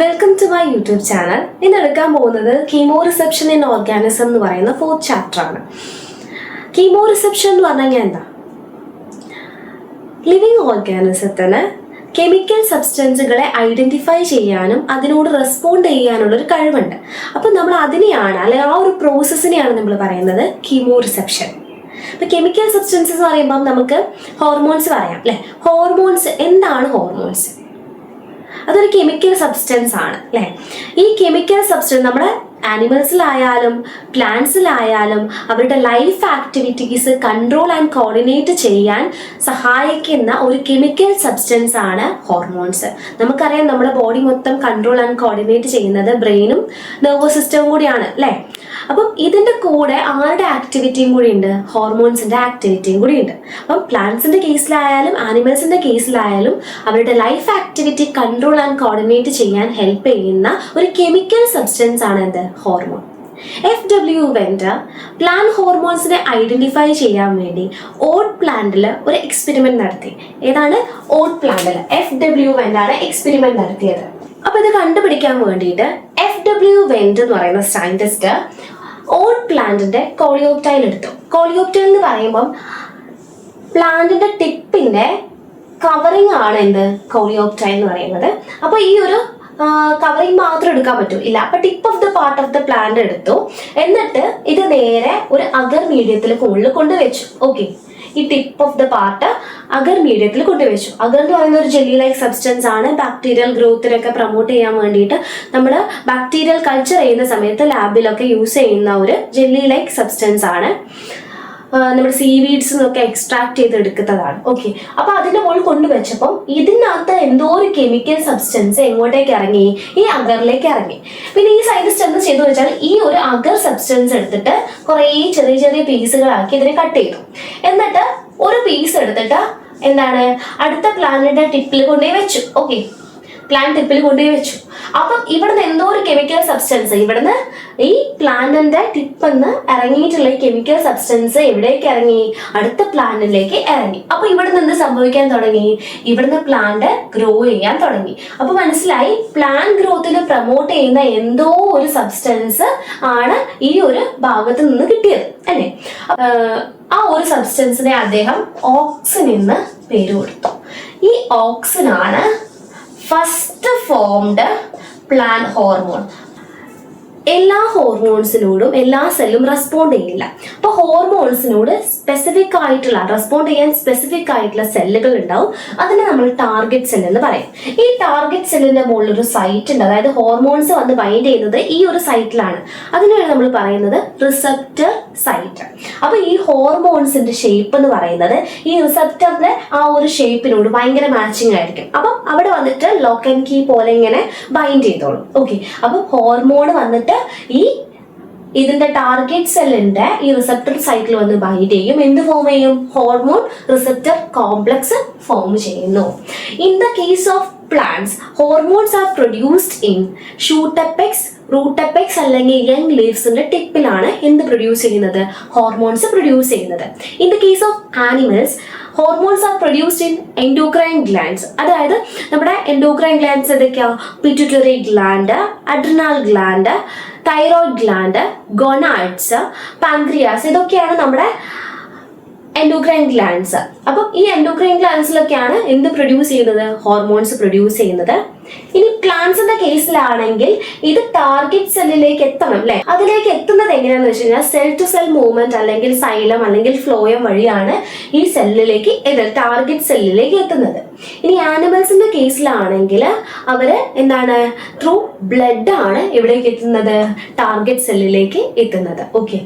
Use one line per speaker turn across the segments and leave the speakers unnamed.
Welcome to my YouTube channel. ഇന്ന് എടുക്കാൻ പോകുന്നത് കീമോ റിസപ്ഷൻ ഇൻ ഓർഗാനിസം എന്ന് പറയുന്ന 4th ചാപ്റ്റർ ആണ്. കീമോ റിസപ്ഷൻ എന്ന് പറഞ്ഞു കഴിഞ്ഞാൽ എന്താ? ലിവിങ് ഓർഗാനിസത്തിന് കെമിക്കൽ സബ്സ്റ്റൻസുകളെ ഐഡന്റിഫൈ ചെയ്യാനും അതിനോട് റെസ്പോണ്ട് ചെയ്യാനുള്ള ഒരു കഴിവുണ്ട്. അപ്പം നമ്മൾ അതിനെയാണ് അല്ലെങ്കിൽ ആ ഒരു പ്രോസസ്സിനെയാണ് നമ്മൾ പറയുന്നത് കീമോ റിസപ്ഷൻ. ഇപ്പം കെമിക്കൽ സബ്സ്റ്റൻസസ് എന്ന് പറയുമ്പം നമുക്ക് ഹോർമോൺസ് പറയാം അല്ലേ? ഹോർമോൺസ് എന്താണ്? ഹോർമോൺസ് അതൊരു കെമിക്കൽ സബ്സ്റ്റൻസ് ആണ് അല്ലേ? ഈ കെമിക്കൽ സബ്സ്റ്റൻസ് നമ്മുടെ ആനിമൽസിലായാലും പ്ലാന്റ്സിലായാലും അവരുടെ life activities control and coordinate ചെയ്യാൻ സഹായിക്കുന്ന ഒരു കെമിക്കൽ സബ്സ്റ്റൻസ് ആണ് ഹോർമോൺസ്. നമുക്കറിയാം നമ്മുടെ ബോഡി മൊത്തം കൺട്രോൾ ആൻഡ് കോർഡിനേറ്റ് ചെയ്യുന്നത് ബ്രെയിനും നെർവസ് സിസ്റ്റവും കൂടിയാണ് അല്ലേ? അപ്പം ഇതിൻ്റെ കൂടെ ആരുടെ ആക്ടിവിറ്റിയും കൂടി ഉണ്ട്? ഹോർമോൺസിന്റെ ആക്ടിവിറ്റിയും കൂടി ഉണ്ട്. അപ്പം പ്ലാന്റ്സിന്റെ കേസിലായാലും ആനിമൽസിന്റെ കേസിലായാലും അവരുടെ life activity control and coordinate ചെയ്യാൻ ഹെൽപ്പ് ചെയ്യുന്ന ഒരു കെമിക്കൽ സബ്സ്റ്റൻസ് ആണ് എന്ത്? ഹോർമോൺ. FW വെൻഡർ പ്ലാന്റ് ഹോർമോൺസിനെ ഐഡന്റിഫൈ ചെയ്യാൻ വേണ്ടി ഓട്ട് പ്ലാന്റിൽ ഒരു എക്സ്പെരിമെന്റ് നടത്തി. ഏതാണ്? ഓട്ട് പ്ലാന്റിൽ FW വെൻഡാണ് എക്സ്പെരിമെന്റ് നടത്തിയത്. അപ്പൊ ഇത് കണ്ടുപിടിക്കാൻ വേണ്ടിയിട്ട് FW വെൻഡ് എന്ന് പറയുന്ന സയന്റിസ്റ്റ് ഓട്ട് പ്ലാന്റിന്റെ കോളിയോപ്റ്റൈൽ എടുത്തു. കോളിയോപ്റ്റൈൽ എന്ന് പറയുമ്പം പ്ലാന്റിന്റെ ടിപ്പിന്റെ കവറിങ് ആണ് എന്ത്? കോളിയോപ്റ്റൈൽ എന്ന് പറയുന്നത്. അപ്പൊ ഈ ഒരു കവറിങ് മാത്രം എടുക്കാൻ പറ്റൂ ഇല്ല. അപ്പൊ tip of the part of the plant എടുത്തു. എന്നിട്ട് ഇത് നേരെ ഒരു അഗർ മീഡിയത്തിൽ മുകളിൽ കൊണ്ടുവച്ചു. ഓക്കെ, ഈ ടിപ്പ് ഓഫ് ദ പാർട്ട് അഗർ മീഡിയത്തിൽ കൊണ്ടുവച്ചു. അഗർ എന്ന് പറയുന്ന ഒരു ജെല്ലി ലൈക്ക് സബ്സ്റ്റൻസ് ആണ്. ബാക്ടീരിയൽ ഗ്രോത്തിനൊക്കെ പ്രൊമോട്ട് ചെയ്യാൻ വേണ്ടിയിട്ട് നമ്മൾ ബാക്ടീരിയൽ കൾച്ചർ ചെയ്യുന്ന സമയത്ത് ലാബിലൊക്കെ യൂസ് ചെയ്യുന്ന ഒരു ജെല്ലി ലൈക്ക് സബ്സ്റ്റൻസ് ആണ്. നമ്മുടെ സീവീഡ്സ് എന്നൊക്കെ എക്സ്ട്രാക്ട് ചെയ്തെടുക്കുന്നതാണ്. ഓക്കെ, അപ്പൊ അതിന്റെ മുകളിൽ കൊണ്ടുവച്ചപ്പം ഇതിനകത്ത് എന്തോ ഒരു കെമിക്കൽ സബ്സ്റ്റൻസ് എങ്ങോട്ടേക്ക് ഇറങ്ങി? ഈ അഗറിലേക്ക് ഇറങ്ങി. പിന്നെ ഈ സയന്റിസ്റ്റ് എന്ത് ചെയ്തു വെച്ചാൽ ഈ ഒരു അഗർ സബ്സ്റ്റൻസ് എടുത്തിട്ട് കുറേ ചെറിയ ചെറിയ പീസുകളാക്കി ഇതിനെ കട്ട് ചെയ്തു. എന്നിട്ട് ഒരു പീസ് എടുത്തിട്ട് എന്താണ് അടുത്ത പ്ലാന്റിന്റെ ടിപ്പിൽ കൊണ്ടുപോയി വെച്ചു. ഓക്കെ, പ്ലാന്റ് ടിപ്പിൽ കൊണ്ടുപോയി വെച്ചു. അപ്പം ഇവിടുന്ന് എന്തോ ഒരു കെമിക്കൽ സബ്സ്റ്റൻസ് ഇവിടുന്ന് ഈ പ്ലാന്റിന്റെ ടിപ്പെന്ന് ഇറങ്ങിയിട്ടുള്ള ഈ കെമിക്കൽ സബ്സ്റ്റൻസ് എവിടേക്ക് ഇറങ്ങി? അടുത്ത പ്ലാന്റിലേക്ക് ഇറങ്ങി. അപ്പൊ ഇവിടുന്ന് എന്ത് സംഭവിക്കാൻ തുടങ്ങി? ഇവിടുന്ന് പ്ലാന്റ് ഗ്രോ ചെയ്യാൻ തുടങ്ങി. അപ്പൊ മനസ്സിലായി, പ്ലാന്റ് ഗ്രോത്തിന് പ്രൊമോട്ട് ചെയ്യുന്ന എന്തോ ഒരു സബ്സ്റ്റൻസ് ആണ് ഈ ഒരു ഭാഗത്ത് നിന്ന് കിട്ടിയത് അല്ലേ? ആ ഒരു സബ്സ്റ്റൻസിനെ അദ്ദേഹം ഓക്സിൻ എന്ന് പേര് കൊടുത്തു. ഈ ഓക്സിൻ ആണ് ഫസ്റ്റ് ഫോംഡ് പ്ലാന്റ് ഹോർമോൺ. എല്ലാ ഹോർമോൺസിനോടും എല്ലാ സെല്ലും റെസ്പോണ്ട് ചെയ്യില്ല. അപ്പൊ ഹോർമോൺസിനോട് സ്പെസിഫിക് ആയിട്ടുള്ള റെസ്പോണ്ട് ചെയ്യാൻ സ്പെസിഫിക് ആയിട്ടുള്ള സെല്ലുകൾ ഉണ്ടാവും. അതിനെ നമ്മൾ ടാർഗറ്റ് സെൽ എന്ന് പറയും. ഈ ടാർഗറ്റ് സെല്ലിന്റെ മുകളിൽ ഒരു സൈറ്റ് ഉണ്ട്. അതായത് ഹോർമോൺസ് വന്ന് ബൈൻഡ് ചെയ്യുന്നത് ഈ ഒരു സൈറ്റിലാണ്. അതിനാണ് നമ്മൾ പറയുന്നത് റിസപ്റ്റർ സൈറ്റ്. അപ്പൊ ഈ ഹോർമോൺസിന്റെ ഷേപ്പ് എന്ന് പറയുന്നത് ഈ റിസപ്റ്ററിന്റെ ആ ഒരു ഷേപ്പിനോട് ഭയങ്കര മാച്ചിങ് ആയിരിക്കും. അപ്പം അവിടെ വന്നിട്ട് ലോക്ക് ആൻഡ് കീ പോലെ ഇങ്ങനെ ബൈൻഡ് ചെയ്തോളും. ഓക്കെ, അപ്പൊ ഹോർമോൺ വന്നിട്ട് ഈ ഇതിന്റെ ടാർഗറ്റ് സെല്ലിന്റെ ഈ റിസപ്റ്റർ സൈറ്റിൽ വന്ന് ബൈൻഡ് ചെയ്യും. എന്ത് ഫോം ചെയ്യും? ഹോർമോൺ റിസപ്റ്റർ കോംപ്ലക്സ് ഫോം ചെയ്യുന്നു. In the case of plants hormones are produced in shoot apex, root apex അല്ലെങ്കിൽ യങ് ലീവ്സിന്റെ ടിപ്പിലാണ് എന്ത് പ്രൊഡ്യൂസ് ചെയ്യുന്നത്? ഹോർമോൺസ് പ്രൊഡ്യൂസ് ചെയ്യുന്നത്. In the case of animals hormones are produced in endocrine glands. അതായത് നമ്മുടെ endocrine glands ഏതൊക്കെയാ? Pituitary gland, adrenal gland, thyroid gland, gonads, pancreas, ഇതൊക്കെയാണ് നമ്മുടെ എൻഡോക്രൈൻ ഗ്ലാൻഡ്സ്. അപ്പം ഈ എൻഡോക്രൈൻ ഗ്ലാൻഡ്സിലൊക്കെയാണ് എന്ത് പ്രൊഡ്യൂസ് ചെയ്യുന്നത്? ഹോർമോൺസ് പ്രൊഡ്യൂസ് ചെയ്യുന്നത്. ഇനി പ്ലാന്റ്സിന്റെ കേസിലാണെങ്കിൽ ഇത് ടാർഗറ്റ് സെല്ലിലേക്ക് എത്തണം അല്ലെ? അതിലേക്ക് എത്തുന്നത് എങ്ങനെയാന്ന് വെച്ച് കഴിഞ്ഞാൽ സെൽ ടു സെൽ മൂവ്മെന്റ് അല്ലെങ്കിൽ സൈലം അല്ലെങ്കിൽ ഫ്ലോയം വഴിയാണ് ഈ സെല്ലിലേക്ക് ടാർഗറ്റ് സെല്ലിലേക്ക് എത്തുന്നത്. ഇനി ആനിമൽസിന്റെ കേസിലാണെങ്കിൽ അവര് എന്താണ്? ത്രൂ ബ്ലഡ് ആണ് എവിടേക്ക് എത്തുന്നത്? ടാർഗറ്റ് സെല്ലിലേക്ക് എത്തുന്നത്. ഓക്കെ,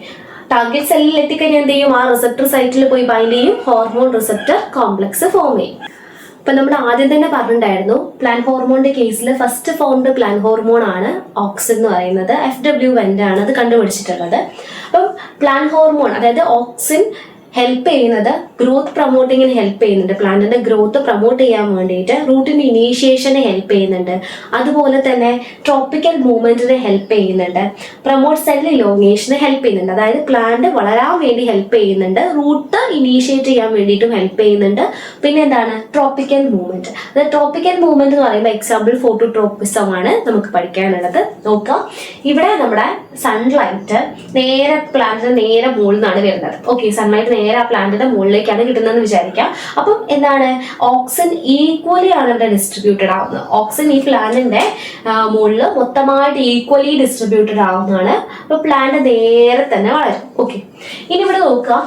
ടാർഗറ്റ് സെല്ലിൽ എത്തിക്കഴിഞ്ഞാൽ എന്ത് ചെയ്യും? ആ റിസപ്റ്റർ സൈറ്റിൽ പോയി ബൈൻഡ് ചെയ്യും. ഹോർമോൺ റിസപ്റ്റർ കോംപ്ലക്സ് ഫോം ചെയ്യും. അപ്പൊ നമ്മൾ ആദ്യം തന്നെ പറഞ്ഞിട്ടുണ്ടായിരുന്നു പ്ലാന്റ് ഹോർമോണിന്റെ കേസിൽ ഫസ്റ്റ് ഫോംഡ് പ്ലാന്റ് ഹോർമോൺ ആണ് ഓക്സിൻ എന്ന് പറയുന്നത്. FW വെൻഡ് ആണ് അത് കണ്ടുപിടിച്ചിട്ടുള്ളത്. അപ്പം പ്ലാന്റ് ഹോർമോൺ അതായത് ഓക്സിൻ ഹെൽപ്പ് ചെയ്യുന്നത് ഗ്രോത്ത് പ്രൊമോട്ടിങ്ങിന് ഹെൽപ്പ് ചെയ്യുന്നുണ്ട്. പ്ലാന്റിന്റെ ഗ്രോത്ത് പ്രൊമോട്ട് ചെയ്യാൻ വേണ്ടിയിട്ട് റൂട്ടിന്റെ ഇനീഷ്യേഷനെ ഹെൽപ്പ് ചെയ്യുന്നുണ്ട്. അതുപോലെ തന്നെ ട്രോപ്പിക്കൽ മൂവ്മെന്റിനെ ഹെൽപ്പ് ചെയ്യുന്നുണ്ട്. പ്രൊമോട്ട് സെൽ ഇലോങ്ങേഷനെ ഹെൽപ്പ് ചെയ്യുന്നുണ്ട്. അതായത് പ്ലാന്റ് വളരാൻ വേണ്ടി ഹെൽപ്പ് ചെയ്യുന്നുണ്ട്. റൂട്ട് ഇനീഷ്യേറ്റ് ചെയ്യാൻ വേണ്ടിയിട്ടും ഹെൽപ്പ് ചെയ്യുന്നുണ്ട്. പിന്നെ എന്താണ് ട്രോപ്പിക്കൽ മൂവ്മെന്റ്. അതായത് ട്രോപ്പിക്കൽ മൂവ്മെന്റ് എന്ന് പറയുമ്പോൾ എക്സാമ്പിൾ ഫോട്ടോട്രോപ്പിസം ആണ് നമുക്ക് പഠിക്കാനുള്ളത്. നോക്കാം, ഇവിടെ നമ്മുടെ സൺലൈറ്റ് നേരെ പ്ലാന്റിന്റെ നേരെ മുകളിൽ നിന്നാണ് വരുന്നത്. ഓക്കെ, സൺലൈറ്റ് നേരെ ആ പ്ലാന്റിന്റെ മുകളിലേക്കാണ് കിട്ടുന്നതെന്ന് വിചാരിക്കാം. അപ്പം എന്താണ് ഓക്സിജൻ ഈക്വലി ആണ് ഇവിടെ ഡിസ്ട്രിബ്യൂട്ടഡ് ആവുന്നത്. ഓക്സിജൻ ഈ പ്ലാന്റിന്റെ മുകളിൽ മൊത്തമായിട്ട് ഈക്വലി ഡിസ്ട്രിബ്യൂട്ടഡ് ആവുന്നതാണ്. അപ്പൊ പ്ലാന്റ് നേരെ തന്നെ വളരും. ഓക്കെ, ഇനി ഇവിടെ നോക്കാം,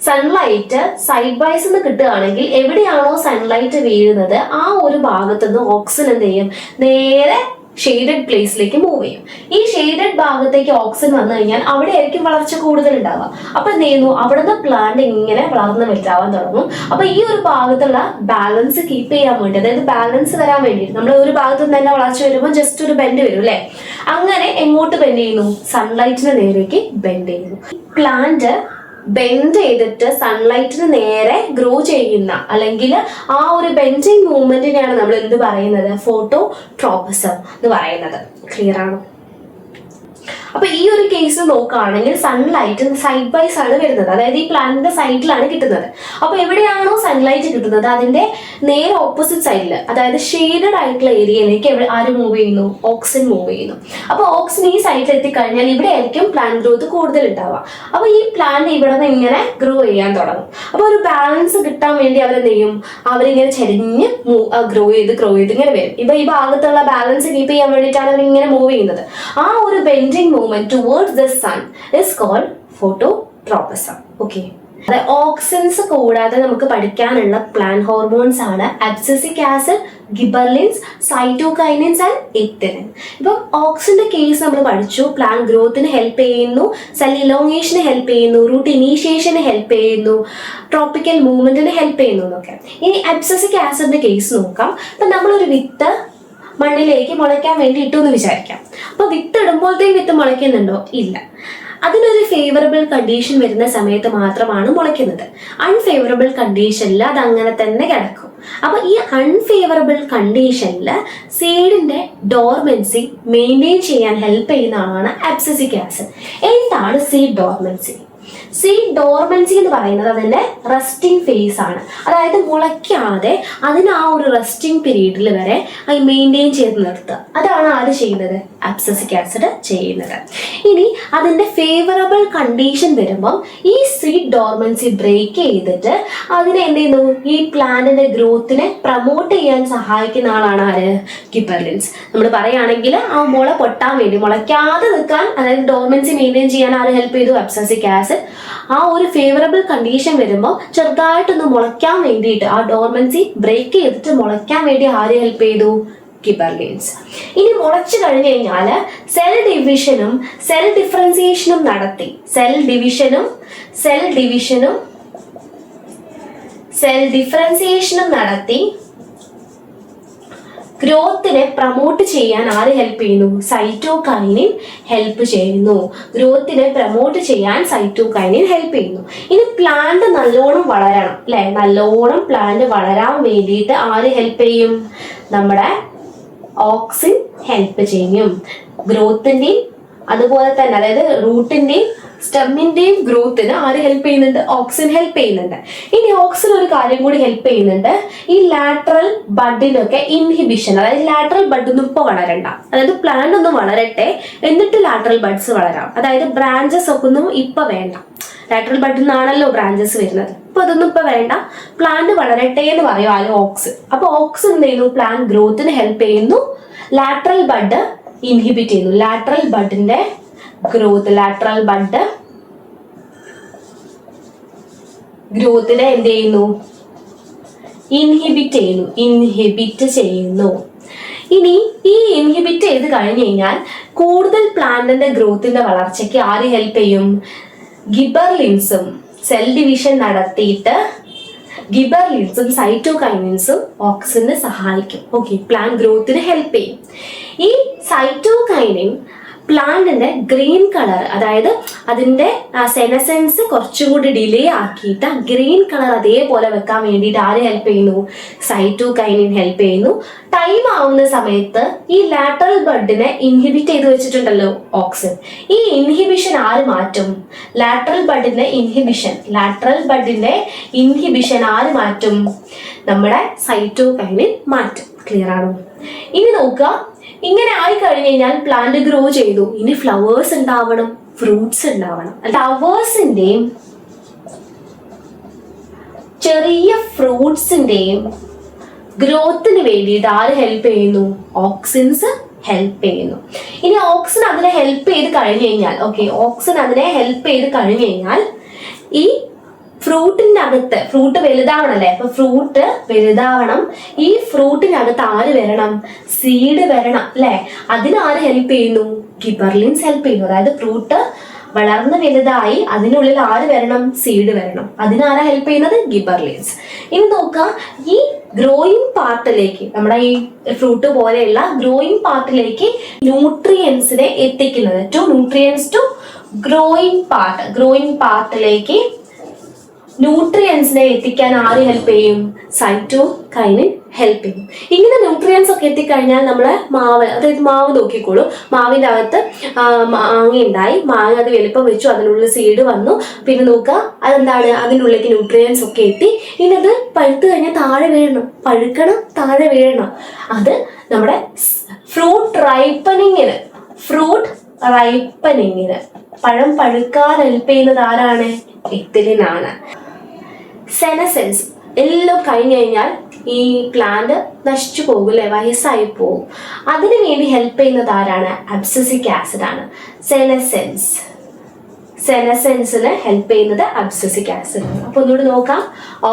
സൺലൈറ്റ് സൈഡ് വൈസ് നിന്ന് കിട്ടുകയാണെങ്കിൽ എവിടെയാണോ സൺലൈറ്റ് വീഴുന്നത് ആ ഒരു ഭാഗത്ത് നിന്ന് ഓക്സിജൻ എന്ത് ചെയ്യും, നേരെ ഷെയ്ഡഡ് പ്ലേസിലേക്ക് മൂവ് ചെയ്യും. ഈ ഷെയ്ഡഡ് ഭാഗത്തേക്ക് ഓക്സിജൻ വന്നു കഴിഞ്ഞാൽ അവിടെ ആയിരിക്കും വളർച്ച കൂടുതൽ ഉണ്ടാവുക. അപ്പൊ എന്ത് ചെയ്യുന്നു, അവിടുന്ന് പ്ലാന്റ് ഇങ്ങനെ വളർന്ന് വലുതാവാൻ തുടങ്ങും. അപ്പൊ ഈ ഒരു ഭാഗത്തുള്ള ബാലൻസ് കീപ്പ് ചെയ്യാൻ വേണ്ടി, അതായത് ബാലൻസ് വരാൻ വേണ്ടിയിട്ട് നമ്മൾ ഒരു ഭാഗത്ത് നിന്ന് തന്നെ വളർച്ച വരുമ്പോൾ ജസ്റ്റ് ഒരു ബെൻഡ് വരും അല്ലെ, അങ്ങനെ എങ്ങോട്ട് ബെൻഡ് ചെയ്യുന്നു, സൺലൈറ്റിന് നേരേക്ക് ബെൻഡ് ചെയ്യുന്നു. പ്ലാന്റ് ബെൻഡ് ചെയ്തിട്ട് സൺലൈറ്റിന് നേരെ ഗ്രോ ചെയ്യുന്ന അല്ലെങ്കിൽ ആ ഒരു ബെൻഡിങ് മൂവ്മെന്റിനെയാണ് നമ്മൾ എന്ത് പറയുന്നത്, ഫോട്ടോട്രോപ്പിസം എന്ന് പറയുന്നത്. ക്ലിയർ ആണോ? അപ്പൊ ഈ ഒരു കേസ് നോക്കുകയാണെങ്കിൽ സൺലൈറ്റ് സൈഡ് ബൈസ് ആണ് വരുന്നത്. അതായത് ഈ പ്ലാന്റിന്റെ സൈഡിലാണ് കിട്ടുന്നത്. അപ്പൊ എവിടെയാണോ സൺലൈറ്റ് കിട്ടുന്നത് അതിന്റെ നേരെ ഓപ്പോസിറ്റ് സൈഡിൽ, അതായത് ഷെയ്ഡഡ് ആയിട്ടുള്ള ഏരിയയിലേക്ക് ആര് മൂവ് ചെയ്യുന്നു, ഓക്സിജൻ മൂവ് ചെയ്യുന്നു. അപ്പൊ ഓക്സിജൻ ഈ സൈഡിൽ എത്തിക്കഴിഞ്ഞാൽ ഇവിടെ ആയിരിക്കും പ്ലാന്റ് ഗ്രോത്ത് കൂടുതൽ ഉണ്ടാവുക. അപ്പൊ ഈ പ്ലാന്റ് ഇവിടെ നിന്ന് ഇങ്ങനെ ഗ്രോ ചെയ്യാൻ തുടങ്ങും. അപ്പൊ ഒരു ബാലൻസ് കിട്ടാൻ വേണ്ടി അവരെന്ത് ചെയ്യും, അവരിങ്ങനെ ചരിഞ്ഞ് ഗ്രോ ചെയ്ത് ഇങ്ങനെ വരും. ഇപ്പൊ ഈ ഭാഗത്തുള്ള ബാലൻസ് കീപ്പ് ചെയ്യാൻ വേണ്ടിയിട്ടാണ് അവരിങ്ങനെ മൂവ് ചെയ്യുന്നത്. ആ ഒരു bending movement towards the sun is called phototropism. Okay. Auxins കൂടാതെ നമുക്ക് പഠിക്കാനുള്ള പ്ലാന്റ് ഹോർമോൺസ് ആണ് അബ്സിസിക് ആസിഡ്, ഗിബർലിൻസ്, സൈറ്റോകൈനിൻസ് ആൻഡ് എക്തിനിൻ. ഇപ്പം ഓക്സിന്റെ കേസ് നമ്മൾ പഠിച്ചു. പ്ലാന്റ് ഗ്രോത്തിന് ഹെൽപ്പ് ചെയ്യുന്നു, സെൽ ഇലോങ്ങേഷന് ഹെൽപ്പ് ചെയ്യുന്നു, റൂട്ട് ഇനീഷ്യേഷന് ഹെൽപ്പ് ചെയ്യുന്നു, ട്രോപ്പിക്കൽ മൂവ്മെന്റിന് ഹെൽപ്പ് ചെയ്യുന്നു എന്നൊക്കെ. ഇനി അബ്സിസിക് ആസിഡിന്റെ കേസ് നോക്കാം. ഇപ്പം നമ്മളൊരു വിത്ത് മണ്ണിലേക്ക് മുളയ്ക്കാൻ വേണ്ടി ഇട്ടു എന്ന് വിചാരിക്കാം. അപ്പൊ വിത്ത് ഇടുമ്പോഴത്തേക്കും വിത്ത് മുളയ്ക്കുന്നുണ്ടോ? ഇല്ല. അതിനൊരു ഫേവറബിൾ കണ്ടീഷൻ വരുന്ന സമയത്ത് മാത്രമാണ് മുളയ്ക്കുന്നത്. അൺഫേവറബിൾ കണ്ടീഷനിൽ അത് അങ്ങനെ തന്നെ കിടക്കും. അപ്പൊ ഈ അൺഫേവറബിൾ കണ്ടീഷനിൽ സീഡിന്റെ ഡോർമെൻസി മെയിൻറ്റെയിൻ ചെയ്യാൻ ഹെൽപ്പ് ചെയ്യുന്ന ആളാണ് അബ്സിസിക് ആസിഡ്. എന്താണ് സീഡ് ഡോർമെൻസി? സീഡ് ഡോർമെൻസി എന്ന് പറയുന്നത് അതിന്റെ റെസ്റ്റിംഗ് ഫേസ് ആണ്. അതായത് മുളയ്ക്കാതെ അതിന് ആ ഒരു റെസ്റ്റിംഗ് പീരീഡിൽ വരെ അത് മെയിൻറ്റെയിൻ ചെയ്ത് നിർത്തുക. അതാണ് ആര് ചെയ്യുന്നത്, അബ്സിസിക് ആസിഡ് ചെയ്യുന്നത്. ഇനി അതിന്റെ ഫേവറബിൾ കണ്ടീഷൻ വരുമ്പം ഈ സീഡ് ഡോർമെൻസി ബ്രേക്ക് ചെയ്തിട്ട് അതിനെ എന്ത് ചെയ്യുന്നു, ഈ പ്ലാന്റിന്റെ ഗ്രോത്തിനെ പ്രൊമോട്ട് ചെയ്യാൻ സഹായിക്കുന്ന ആളാണ് ആര്, ഗിബർലിൻസ്. നമ്മൾ പറയുകയാണെങ്കിൽ ആ മുള പൊട്ടാൻ വേണ്ടി, മുളയ്ക്കാതെ നിൽക്കാൻ, അതായത് ഡോർമെൻസി മെയിൻറ്റെയിൻ ചെയ്യാൻ ആര് ഹെൽപ്പ് ചെയ്തു, അബ്സിസിക് ആസിഡ്. ആ ഒരു ഫേവറബിൾ കണ്ടീഷൻ വരുമ്പോൾ ചെറുതായിട്ടൊന്ന് മുളയ്ക്കാൻ വേണ്ടിയിട്ട്, ആ ഡോർമെൻസി ബ്രേക്ക് ചെയ്തിട്ട് മുളയ്ക്കാൻ വേണ്ടി ആര് ഹെൽപ്പ് ചെയ്തു, ഗിബർലിൻസ്. ഇനി മുളച്ചു കഴിഞ്ഞു കഴിഞ്ഞാൽ സെൽ ഡിവിഷനും സെൽ ഡിഫറൻസിയേഷനും നടത്തി, സെൽ ഡിഫറൻസിയേഷനും നടത്തി ഗ്രോത്തിനെ പ്രൊമോട്ട് ചെയ്യാൻ ആര് ഹെൽപ്പ് ചെയ്യുന്നു, സൈറ്റോകൈനിൻ ഹെൽപ്പ് ചെയ്യുന്നു. ഗ്രോത്തിനെ പ്രൊമോട്ട് ചെയ്യാൻ സൈറ്റോകൈനിൻ ഹെൽപ്പ് ചെയ്യുന്നു. ഇനി പ്ലാന്റ് നല്ലോണം വളരണം അല്ലെ, നല്ലോണം പ്ലാന്റ് വളരാൻ വേണ്ടിയിട്ട് ആര് ഹെൽപ്പ് ചെയ്യും, നമ്മുടെ ഓക്സിൻ ഹെൽപ്പ് ചെയ്യും. ഗ്രോത്തിന്റെയും അതുപോലെ തന്നെ, അതായത് റൂട്ടിന്റെയും സ്റ്റെമ്മിന്റെയും ഗ്രോത്തിന് ആര് ഹെൽപ്പ് ചെയ്യുന്നുണ്ട്, ഓക്സിൻ ഹെൽപ്പ് ചെയ്യുന്നുണ്ട്. ഇനി ഓക്സിൻ ഒരു കാര്യം കൂടി ഹെൽപ്പ് ചെയ്യുന്നുണ്ട്, ഈ ലാറ്ററൽ ബഡിനൊക്കെ ഇൻഹിബിഷൻ. അതായത് ലാറ്ററൽ ബഡ് ഒന്നും ഇപ്പൊ വളരണ്ട, അതായത് പ്ലാന്റ് ഒന്ന് വളരട്ടെ എന്നിട്ട് ലാറ്ററൽ ബഡ്സ് വളരാം. അതായത് ബ്രാഞ്ചസ് ഒക്കെ ഒന്നും ഇപ്പൊ വേണ്ട, ലാറ്ററൽ ബഡിൽ നിന്നാണല്ലോ ബ്രാഞ്ചസ് വരുന്നത്. അപ്പൊ അതൊന്നും ഇപ്പൊ വേണ്ട, പ്ലാന്റ് വളരട്ടെ എന്ന് പറയും ആര്, ഓക്സിൻ. അപ്പൊ ഓക്സിൻ എന്ത് ചെയ്യുന്നു, പ്ലാന്റ് ഗ്രോത്തിന് ഹെൽപ്പ് ചെയ്യുന്നു, ലാറ്ററൽ ബഡ് ഇൻഹിബിറ്റ് ചെയ്യുന്നു. ലാറ്ററൽ ബഡിന്റെ ഗ്രോത്ത്, ലാറ്ററൽ ബഡ് ഗ്രോത്തിനെ എന്ത് ചെയ്യുന്നു, ഇൻഹിബിറ്റ് ചെയ്യുന്നു. ഇനി ഈ ഇൻഹിബിറ്റ് ചെയ്ത് കഴിഞ്ഞു കഴിഞ്ഞാൽ കൂടുതൽ പ്ലാന്റിന്റെ ഗ്രോത്തിന്റെ വളർച്ചയ്ക്ക് ആര് ഹെൽപ്പ് ചെയ്യും, ഗിബർലിൻസും. സെൽ ഡിവിഷൻ നടത്തിയിട്ട് ഗിബർലിൻസും സൈറ്റോകൈനിൻസും ഓക്സിനെ സഹായിക്കും. ഓക്കെ, പ്ലാന്റ് ഗ്രോത്തിന് ഹെൽപ്പ് ചെയ്യും. ഈ സൈറ്റോകൈനിൻ പ്ലാന്റിന്റെ ഗ്രീൻ കളർ, അതായത് അതിന്റെ സെനസെൻസ് കുറച്ചും കൂടി ഡിലേ ആക്കിയിട്ട് ഗ്രീൻ കളർ അതേപോലെ വെക്കാൻ വേണ്ടിയിട്ട് ആര് ഹെൽപ്പ് ചെയ്യുന്നു? സൈറ്റോകൈനിൻ ഹെൽപ്പ് ചെയ്യുന്നു. ടൈം ആവുന്ന സമയത്ത് ഈ ലാറ്ററൽ ബഡിനെ ഇൻഹിബിറ്റ് ചെയ്ത് വെച്ചിട്ടുണ്ടല്ലോ ഓക്സിൻ, ഈ ഇൻഹിബിഷൻ ആര് മാറ്റും? ലാറ്ററൽ ബഡിന്റെ ഇൻഹിബിഷൻ ആര് മാറ്റും? നമ്മുടെ സൈറ്റോകൈനിൻ മാറ്റും. ക്ലിയർ ആണോ? ഇനി നോക്കുക, ഇങ്ങനെ ആയി കഴിഞ്ഞു കഴിഞ്ഞാൽ പ്ലാന്റ് ഗ്രോ ചെയ്തു. ഇനി ഫ്ലവേഴ്സ് ഉണ്ടാവണം, ഫ്രൂട്ട്സ് ഉണ്ടാവണം. ഫ്ലവേഴ്സിന്റെയും ചെറിയ ഫ്രൂട്ട്സിന്റെയും ഗ്രോത്തിന് വേണ്ടിയിട്ട് ആര് ഹെൽപ്പ് ചെയ്യുന്നു? ഓക്സിൻസ് ഹെൽപ്പ് ചെയ്യുന്നു. ഇനി ഓക്സിൻ അതിനെ ഹെൽപ്പ് ചെയ്ത് കഴിഞ്ഞു കഴിഞ്ഞാൽ ഈ ഫ്രൂട്ടിന്റെ അകത്ത്, ഫ്രൂട്ട് വലുതാവണല്ലേ, അപ്പൊ ഫ്രൂട്ട് വലുതാവണം. ഈ ഫ്രൂട്ടിനകത്ത് ആര് വരണം? സീഡ് വരണം അല്ലെ? അതിനാര് ഹെൽപ്പ് ചെയ്യുന്നു? ഗിബർലിൻസ് ഹെൽപ്പ് ചെയ്യുന്നു. അതായത് ഫ്രൂട്ട് വളർന്ന് വലുതായി അതിനുള്ളിൽ ആര് വരണം? സീഡ് വരണം. അതിനാരാ ഹെൽപ്പ് ചെയ്യുന്നത്? ഗിബർലിൻസ്. ഇനി നോക്കുക, ഈ ഗ്രോയിങ് പാർട്ടിലേക്ക്, നമ്മുടെ ഈ ഫ്രൂട്ട് പോലെയുള്ള ഗ്രോയിങ് പാർട്ടിലേക്ക് ന്യൂട്രിയൻസിനെ എത്തിക്കുന്നത്, ഗ്രോയിങ് പാർട്ടിലേക്ക് ന്യൂട്രിയൻസിനെ എത്തിക്കാൻ ആര് ഹെൽപ്പ് ചെയ്യും? സൈറ്റോകൈനിൻ ഹെൽപ്പ് ചെയ്യും. ഇങ്ങനെ ന്യൂട്രിയൻസ് ഒക്കെ എത്തിക്കഴിഞ്ഞാൽ നമ്മളെ മാവ്, അതായത് മാവ് നോക്കിക്കോളൂ, മാവിന്റെ അകത്ത് മാങ്ങ ഉണ്ടായി, മാങ്ങ അത് വലുപ്പം വെച്ചു, അതിനുള്ളിൽ സീഡ് വന്നു, പിന്നെ നോക്കുക അതെന്താണ്, അതിനുള്ളിലേക്ക് ന്യൂട്രിയൻസ് ഒക്കെ എത്തി. ഇനി അത് പഴുത്ത് കഴിഞ്ഞാൽ താഴെ വീഴണം, താഴെ വീഴണം. അത് നമ്മുടെ ഫ്രൂട്ട് റൈപ്പനിങ്ങിന് പഴം പഴുക്കാൻ ഹെൽപ്പ് ചെയ്യുന്നത് ആരാണ്? എത്തിലിനാണ്. സെനസെൻസ് എല്ലാം കഴിഞ്ഞു കഴിഞ്ഞാൽ ഈ പ്ലാന്റ് നശിച്ചു പോകും അല്ലെ, വയസ്സായി പോകും. അതിനു വേണ്ടി ഹെൽപ്പ് ചെയ്യുന്നത് ആരാണ്? അബ്സസിക് ആസിഡ് ആണ്. സെനസെൻസിന് ഹെൽപ്പ് ചെയ്യുന്നത് അബ്സസിക് ആസിഡ് ആണ്. അപ്പൊ ഒന്നുകൂടി നോക്കാം.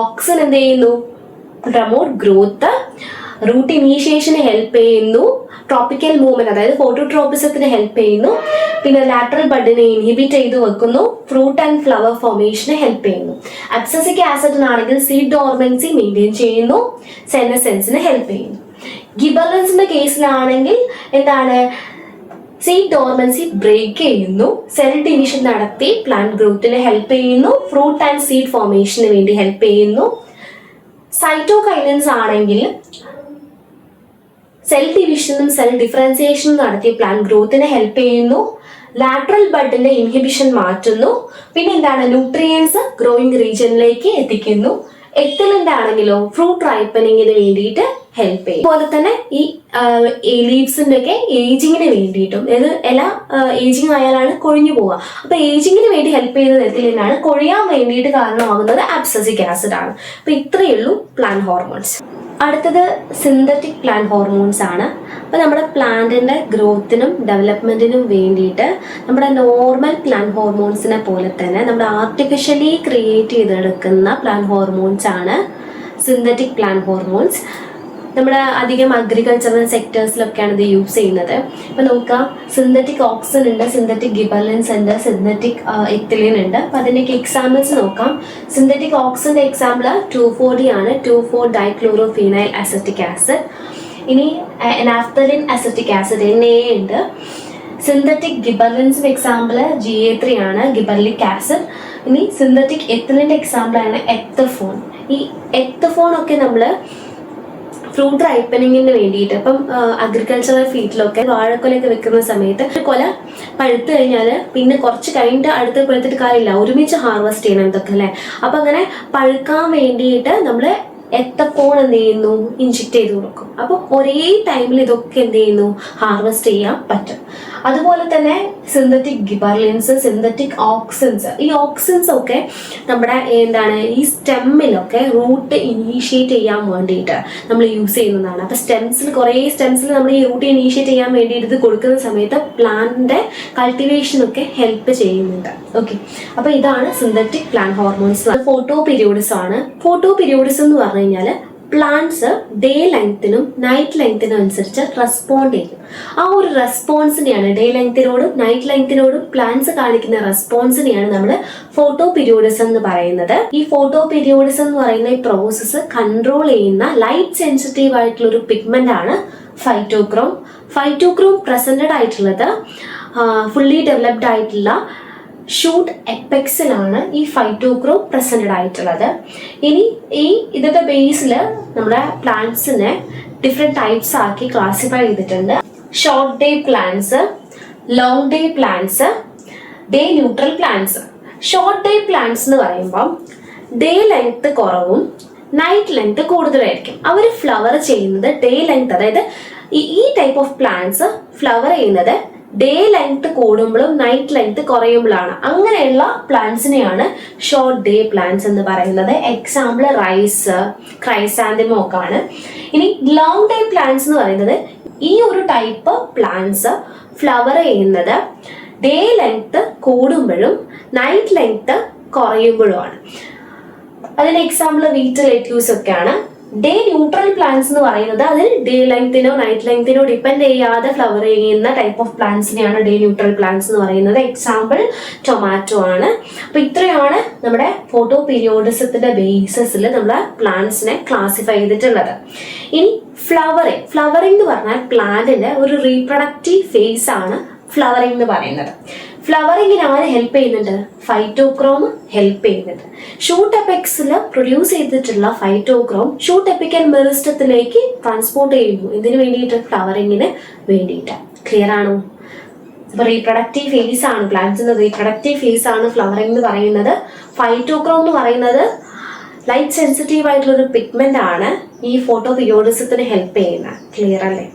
ഓക്സിൻ എന്ത് ചെയ്യുന്നു? പ്രൊമോട്ട് ഗ്രോത്ത്, റൂട്ട് ഇനീഷ്യേഷന് ഹെൽപ്പ് ചെയ്യുന്നു, ട്രോപ്പിക്കൽ മൂവ്മെന്റ് അതായത് ഫോട്ടോട്രോപ്പിസത്തിന് ഹെൽപ്പ് ചെയ്യുന്നു, പിന്നെ ലാറ്ററൽ ബഡിനെ ഇൻഹിബിറ്റ് ചെയ്ത് വെക്കുന്നു, ഫ്രൂട്ട് ആൻഡ് ഫ്ലവർ ഫോർമേഷന് ഹെൽപ്പ് ചെയ്യുന്നു. അബ്സസിക് ആസിഡിനാണെങ്കിൽ സീഡ് ഡോർമൻസി മെയിൻറ്റെയിൻ ചെയ്യുന്നു, സെനസെൻസിന് ഹെൽപ്പ് ചെയ്യുന്നു. ഗിബർലിൻസിന്റെ കേസിലാണെങ്കിൽ എന്താണ്? സീഡ് ഡോർമൻസി ബ്രേക്ക് ചെയ്യുന്നു, സെൽ ഡിവിഷൻ നടത്തി പ്ലാന്റ് ഗ്രോത്തിന് ഹെൽപ്പ് ചെയ്യുന്നു, ഫ്രൂട്ട് ആൻഡ് സീഡ് ഫോർമേഷന് വേണ്ടി ഹെൽപ്പ് ചെയ്യുന്നു. സൈറ്റോകൈനിൻസ് ആണെങ്കിൽ സെൽ ഡിവിഷനും സെൽ ഡിഫറൻസിയേഷനും നടത്തി പ്ലാന്റ് ഗ്രോത്തിനെ ഹെൽപ്പ് ചെയ്യുന്നു, ലാറ്ററൽ ബഡിന്റെ ഇൻഹിബിഷൻ മാറ്റുന്നു, പിന്നെ എന്താണ്? ന്യൂട്രിയൻസ് ഗ്രോയിങ് റീജിയനിലേക്ക് എത്തിക്കുന്നു. എത്തിലിന്റെ ആണെങ്കിലോ ഫ്രൂട്ട് റൈപ്പനിങ്ങിന് വേണ്ടിയിട്ട് ഹെൽപ്പ് ചെയ്യും. അതുപോലെ തന്നെ ഈ ലീവ്സിന്റെ ഒക്കെ ഏജിങ്ങിന് വേണ്ടിയിട്ടും, ഇല ഏജിങ് ആയാലാണ് കൊഴിഞ്ഞു പോവുക, അപ്പൊ ഏജിങ്ങിന് വേണ്ടി ഹെൽപ്പ് ചെയ്യുന്നത് എത്തിലിനാണ്. കൊഴിയാൻ വേണ്ടിയിട്ട് കാരണമാകുന്നത് അബ്സസിക് ആസിഡ് ആണ്. അപ്പൊ ഇത്രയേ ഉള്ളൂ പ്ലാന്റ് ഹോർമോൺസ്. അടുത്തത് സിന്തറ്റിക് പ്ലാന്റ് ഹോർമോൺസ് ആണ്. അപ്പോൾ നമ്മുടെ പ്ലാന്റിന്റെ ഗ്രോത്തിനും ഡെവലപ്മെന്റിനും വേണ്ടിയിട്ട് നമ്മുടെ നോർമൽ പ്ലാന്റ് ഹോർമോൺസിനെ പോലെ തന്നെ നമ്മുടെ ആർട്ടിഫിഷ്യലി ക്രിയേറ്റ് ചെയ്തെടുക്കുന്ന പ്ലാന്റ് ഹോർമോൺസ് ആണ് സിന്തറ്റിക് പ്ലാന്റ് ഹോർമോൺസ്. നമ്മുടെ അധികം അഗ്രികൾച്ചറൽ സെക്ടേഴ്സിലൊക്കെയാണ് ഇത് യൂസ് ചെയ്യുന്നത്. ഇപ്പം നോക്കാം, സിന്തറ്റിക് ഓക്സിൻ ഉണ്ട്, സിന്തറ്റിക് ഗിബർലിൻസ് ഉണ്ട്, സിന്തറ്റിക് എത്തിലിൻ ഉണ്ട്. അപ്പം അതിൻ്റെയൊക്കെ എക്സാമ്പിൾസ് നോക്കാം. സിന്തറ്റിക് ഓക്സിൻ്റെ എക്സാമ്പിൾ 2,4-D ആണ്, 2,4-ഡൈക്ലോറോഫീനൈൽ അസറ്റിക് ആസിഡ്. ഇനി നാഫ്തലിൻ അസറ്റിക് ആസിഡ് NA ഉണ്ട്. സിന്തറ്റിക് ഗിബർലിൻസിന്റെ എക്സാമ്പിൾ GA3 ആണ്, ഗിബർലിക് ആസിഡ്. ഇനി സിന്തറ്റിക് എത്തിലിൻ്റെ എക്സാമ്പിൾ ആണ് എത്തഫോൺ. ഈ എത്തഫോൺ ഒക്കെ നമ്മൾ ഫ്രൂട്ട് റൈപ്പനിങ്ങിന് വേണ്ടിയിട്ട്, ഇപ്പം അഗ്രികൾച്ചറൽ ഫീൽഡിലൊക്കെ വാഴക്കൊലയൊക്കെ വെക്കുന്ന സമയത്ത് കൊല പഴുത്ത് കഴിഞ്ഞാൽ പിന്നെ കുറച്ച് കഴിഞ്ഞിട്ട് അടുത്ത് പഴുത്തിട്ട് കാര്യമില്ല, ഒരുമിച്ച് ഹാർവെസ്റ്റ് ചെയ്യണം ഇതൊക്കെ അല്ലേ. അപ്പം അങ്ങനെ പഴുക്കാൻ വേണ്ടിയിട്ട് നമ്മൾ എത്തപ്പോൾ എന്ത് ചെയ്യുന്നു? ഇഞ്ചെക്ട് ചെയ്ത് കൊടുക്കും. അപ്പം ഒരേ ടൈമിൽ ഇതൊക്കെ എന്ത് ചെയ്യുന്നു? ഹാർവെസ്റ്റ് ചെയ്യാൻ പറ്റും. അതുപോലെ തന്നെ സിന്തറ്റിക് ഗിബർലിൻസ്, സിന്തറ്റിക് ഓക്സിൻസ്, ഈ ഓക്സിൻസ് ഒക്കെ നമ്മുടെ എന്താണ് ഈ സ്റ്റെമ്മിലൊക്കെ റൂട്ട് ഇനീഷ്യേറ്റ് ചെയ്യാൻ വേണ്ടിയിട്ട് നമ്മൾ യൂസ് ചെയ്യുന്നതാണ്. അപ്പം കുറേ സ്റ്റെംസിൽ നമ്മൾ ഈ റൂട്ട് ഇനീഷ്യേറ്റ് ചെയ്യാൻ വേണ്ടിയിട്ട് ഇത് കൊടുക്കുന്ന സമയത്ത് പ്ലാന്റിന്റെ കൾട്ടിവേഷനൊക്കെ ഹെൽപ്പ് ചെയ്യുന്നുണ്ട്. ഓക്കെ, അപ്പൊ ഇതാണ് synthetic plant hormones. Photo periodism ആണ്. ഫോട്ടോ പീരിയോഡിസം എന്ന് പറഞ്ഞു കഴിഞ്ഞാൽ പ്ലാന്റ്സ് ഡേ ലെങ്ത്തിനും നൈറ്റ് ലെങ്ത്തിനും അനുസരിച്ച് റെസ്പോണ്ട് ചെയ്യും. ആ ഒരു റെസ്പോൺസിനെയാണ്, ഡേ ലെങ്ത്തിനോടും നൈറ്റ് ലെങ്ത്തിനോടും പ്ലാന്റ്സ് കാണിക്കുന്ന റെസ്പോൺസിനെയാണ് നമ്മൾ ഫോട്ടോ പീരിയോഡിസം എന്ന് പറയുന്നത്. ഈ ഫോട്ടോ പീരിയോഡിസം എന്ന് പറയുന്ന ഈ പ്രോസസ്സ് കൺട്രോൾ ചെയ്യുന്ന ലൈറ്റ് സെൻസിറ്റീവ് ആയിട്ടുള്ള ഒരു പിഗ്മെന്റ് ആണ് ഫൈറ്റോക്രോം. ഫൈറ്റോക്രോം പ്രസന്റഡ് ആയിട്ടുള്ളത് ഫുള്ളി ഡെവലപ്ഡ് ആയിട്ടുള്ള ഷൂട്ട് എപ്പെക്സിലാണ് ഈ ഫൈറ്റോക്രോം പ്രസന്റഡ് ആയിട്ടുള്ളത്. ഇനി ഇതിന്റെ ബേസിൽ നമ്മുടെ പ്ലാന്റ്സിനെ ഡിഫറെന്റ് ടൈപ്സ് ആക്കി ക്ലാസിഫൈ ചെയ്തിട്ടുണ്ട്. Short day plants, long day plants, day neutral plants. Short day plants എന്ന് പറയുമ്പോൾ ഡേ ലെങ്ത് കുറവും നൈറ്റ് ലെങ്ത് കൂടുതലായിരിക്കും. അവർ ഫ്ലവർ ചെയ്യുന്നത് ഡേ ലെങ്ത്, അതായത് ഈ ടൈപ്പ് ഓഫ് പ്ലാന്റ്സ് ഫ്ലവർ ചെയ്യുന്നത് ഡേ ലെങ്ത് കൂടുമ്പോഴും നൈറ്റ് ലെങ്ത് കുറയുമ്പോഴാണ്. അങ്ങനെയുള്ള പ്ലാന്റ്സിനെയാണ് ഷോർട്ട് ഡേ പ്ലാന്റ്സ് എന്ന് പറയുന്നത്. എക്സാമ്പിൾ റൈസ്, ക്രൈസാന്തിമം ഒക്കെ ആണ്. ഇനി ലോങ് ഡേ പ്ലാന്റ്സ് എന്ന് പറയുന്നത് ഈ ഒരു ടൈപ്പ് പ്ലാന്റ്സ് ഫ്ലവർ ചെയ്യുന്നത് ഡേ ലെങ്ത് കൂടുമ്പോഴും നൈറ്റ് ലെങ്ത് കുറയുമ്പോഴുമാണ്. അതിന് എക്സാമ്പിൾ വീറ്റ്, ലെറ്റ്യൂസ് ഒക്കെയാണ്. ഡേ ന്യൂട്രൽ പ്ലാന്റ്സ് എന്ന് പറയുന്നത് അതിൽ ഡേ ലെങ്തിനോ നൈറ്റ് ലെങ്തിനോ ഡിപ്പെൻഡ് ചെയ്യാതെ ഫ്ലവർ ചെയ്യുന്ന ടൈപ്പ് ഓഫ് പ്ലാന്റ്സിനെയാണ് ഡേ ന്യൂട്രൽ പ്ലാന്റ്സ് എന്ന് പറയുന്നത്. എക്സാമ്പിൾ ടൊമാറ്റോ ആണ്. അപ്പൊ ഇത്രയാണ് നമ്മുടെ ഫോട്ടോ പീരിയോഡിസത്തിന്റെ ബേസിസിൽ നമ്മുടെ പ്ലാന്റ്സിനെ ക്ലാസിഫൈ ചെയ്തിട്ടുള്ളത്. ഇനി ഫ്ലവറിംഗ് എന്ന് പറഞ്ഞാൽ പ്ലാന്റിന്റെ ഒരു റീപ്രൊഡക്റ്റീവ് ഫേസ് ആണ് ഫ്ലവറിംഗ് എന്ന് പറയുന്നത്. ഫ്ലവറിങ്ങിന് ആര് ഹെൽപ്പ് ചെയ്യുന്നുണ്ട്? ഫൈറ്റോക്രോം ഹെൽപ്പ് ചെയ്യുന്നുണ്ട്. ഷൂട്ട് എപെക്സിൽ പ്രൊഡ്യൂസ് ചെയ്തിട്ടുള്ള ഫൈറ്റോക്രോം ഷൂട്ട് എപ്പിക്കൽ മെറിസ്റ്റത്തിലേക്ക് ട്രാൻസ്പോർട്ട് ചെയ്യുന്നു. ഇതിന് വേണ്ടിയിട്ട്? ഫ്ലവറിങ്ങിന് വേണ്ടിയിട്ട്. ക്ലിയർ ആണോ? അപ്പൊ റീപ്രൊഡക്റ്റീവ് ഫേസ് ആണ് പ്ലാന്റ്സിന്റെ റീപ്രൊഡക്റ്റീവ് ഫേസ് ആണ് ഫ്ലവറിംഗ് എന്ന് പറയുന്നത്. ഫൈറ്റോക്രോം എന്ന് പറയുന്നത് ലൈറ്റ് സെൻസിറ്റീവ് ആയിട്ടുള്ള ഒരു പിഗ്മെന്റ് ആണ് ഈ ഫോട്ടോ പീരിയോഡിസത്തിന് ഹെൽപ്പ് ചെയ്യുന്നത്. ക്ലിയർ അല്ലേ?